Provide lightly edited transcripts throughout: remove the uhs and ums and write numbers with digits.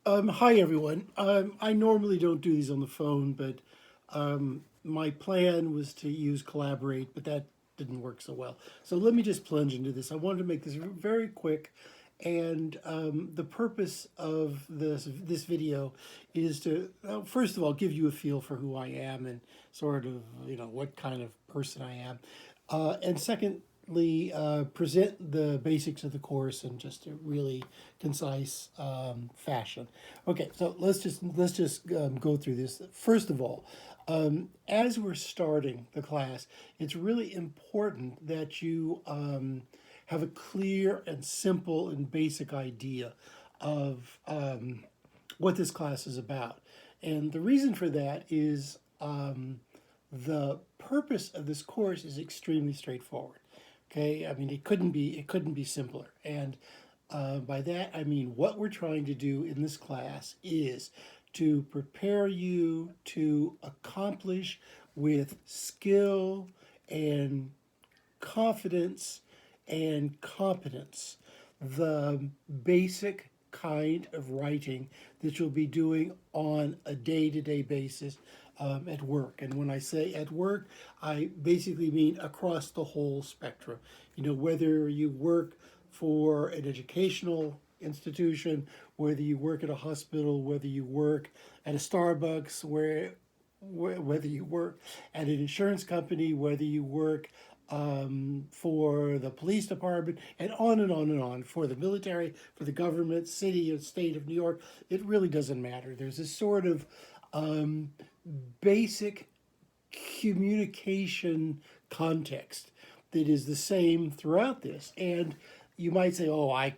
Hi everyone. I normally don't do these on the phone, but my plan was to use Collaborate, but that didn't work so well. So let me just plunge into this. I wanted to make this very quick, and the purpose of this video is to first of all give you a feel for who I am and sort of what kind of person I am, and secondly present the basics of the course in just a really concise fashion. Okay, so let's just go through this. First of all, as we're starting the class, it's really important that you have a clear and simple and basic idea of what this class is about. And the reason for that is the purpose of this course is extremely straightforward. Okay, I mean it couldn't be simpler. And by that I mean what we're trying to do in this class is to prepare you to accomplish with skill and confidence and competence the basic kind of writing that you'll be doing on a day-to-day basis at work. And when I say at work, I basically mean across the whole spectrum. Whether you work for an educational institution, whether you work at a hospital, whether you work at a Starbucks, whether you work at an insurance company, whether you work for the police department, and on and on and on, for the military, for the government, city and state of New York, it really doesn't matter. There's this sort of um, basic communication context that is the same throughout this. And you might say, "Oh, I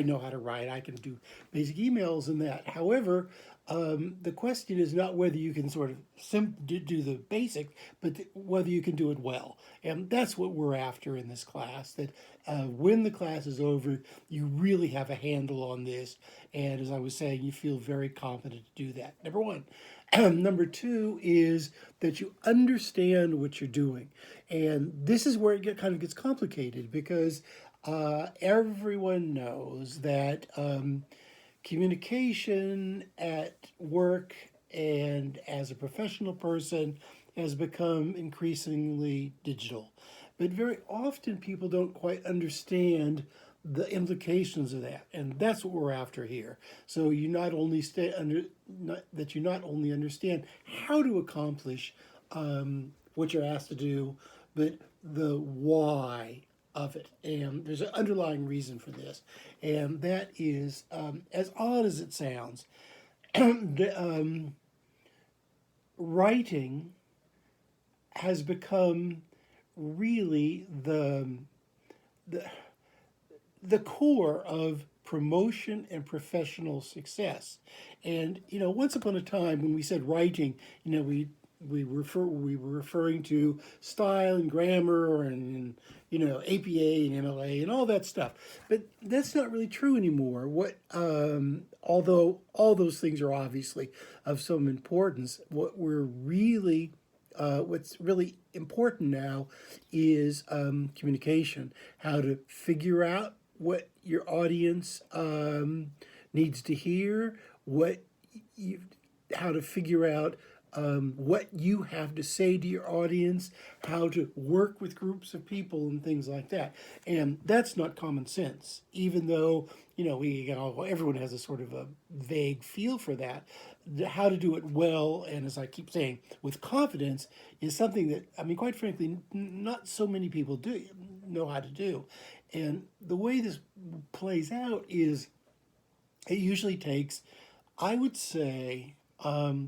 know how to write. I can do basic emails and that." However, the question is not whether you can sort of do the basic, but whether you can do it well. And that's what we're after in this class. That when the class is over, you really have a handle on this. And as I was saying, you feel very confident to do that. Number one. Number two is that you understand what you're doing. And this is where kind of gets complicated because everyone knows that communication at work and as a professional person has become increasingly digital. But very often people don't quite understand the implications of that, and that's what we're after here. So you not only stay under that you not only understand how to accomplish what you're asked to do, but the why of it. And there's an underlying reason for this, and that is, as odd as it sounds, writing has become really the the core of promotion and professional success. And once upon a time when we said writing, we were referring to style and grammar and APA and MLA and all that stuff. But that's not really true anymore. What although all those things are obviously of some importance, what's really important now is communication, how to figure out what your audience needs to hear, you, how to figure out what you have to say to your audience, how to work with groups of people, and things like that. And that's not common sense, even though everyone has a sort of a vague feel for that. How to do it well, and as I keep saying, with confidence, is something that I mean, quite frankly, not so many people do know how to do. And the way this plays out is it usually takes, I would say,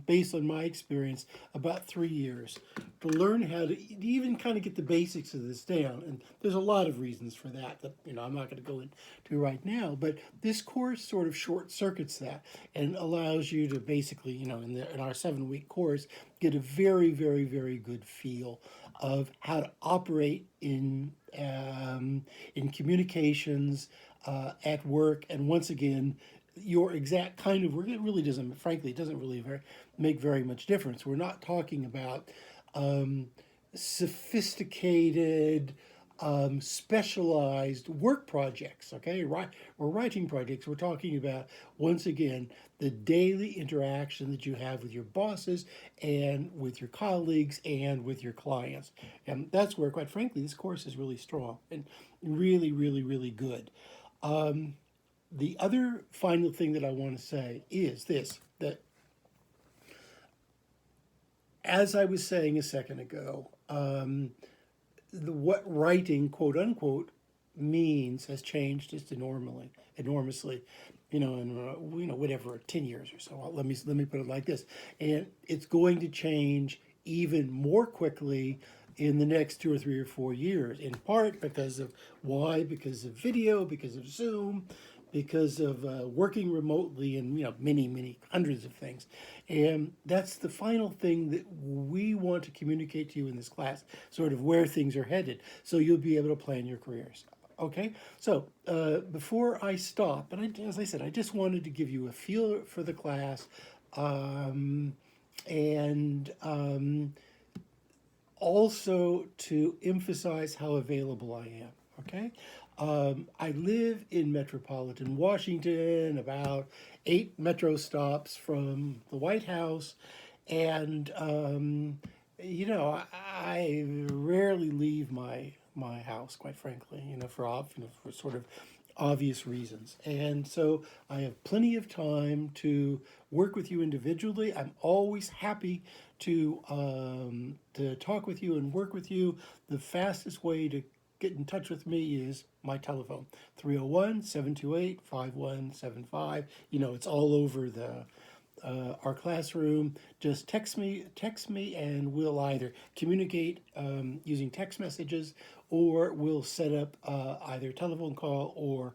based on my experience, about 3 years to learn how to even kind of get the basics of this down. And there's a lot of reasons for that I'm not going to go into right now. But this course sort of short circuits that and allows you to basically, in our 7-week course, get a very, very, very good feel of how to operate in communications at work, and once again, your exact kind of work. It really doesn't, frankly, it doesn't really make very much difference. We're not talking about sophisticated specialized work projects, okay, right, or writing projects. We're talking about, once again, the daily interaction that you have with your bosses and with your colleagues and with your clients. And that's where, quite frankly, this course is really strong and really, really, really good. The other final thing that I want to say is this, that as I was saying a second ago, what writing, quote unquote, means has changed just enormously, whatever, 10 years or so. Let me put it like this, and it's going to change even more quickly in the next 2 or 3 or 4 years. In part because of why? Because of video, because of Zoom, because of working remotely, and many hundreds of things. And that's the final thing that we want to communicate to you in this class, sort of where things are headed, so you'll be able to plan your careers. Okay, so before I stop, and as I said, I just wanted to give you a feel for the class, and also to emphasize how available I am. Okay, I live in metropolitan Washington, about 8 metro stops from the White House, and I rarely leave my house, quite frankly. For sort of obvious reasons. And so I have plenty of time to work with you individually. I'm always happy to talk with you and work with you. The fastest way to get in touch with me is my telephone, 301-728-5175. It's all over our classroom. Just text me, and we'll either communicate using text messages, or we'll set up either telephone call or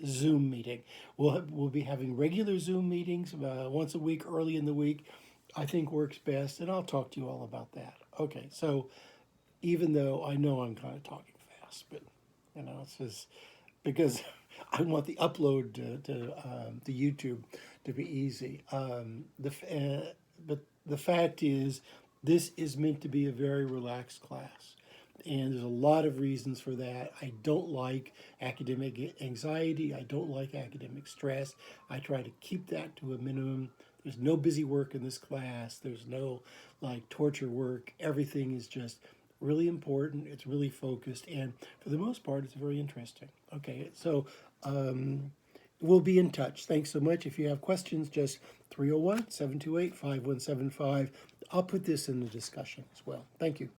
Zoom meeting. We'll be having regular Zoom meetings once a week, early in the week. I think works best, and I'll talk to you all about that. Okay, so even though I know I'm kind of talking fast, but it's just because I want the upload to YouTube to be easy. But the fact is, this is meant to be a very relaxed class. And there's a lot of reasons for that. I don't like academic anxiety. I don't like academic stress. I try to keep that to a minimum. There's no busy work in this class. There's no torture work. Everything is just really important. It's really focused. And for the most part, it's very interesting. Okay, so we'll be in touch. Thanks so much. If you have questions, just 301-728-5175. I'll put this in the discussion as well. Thank you.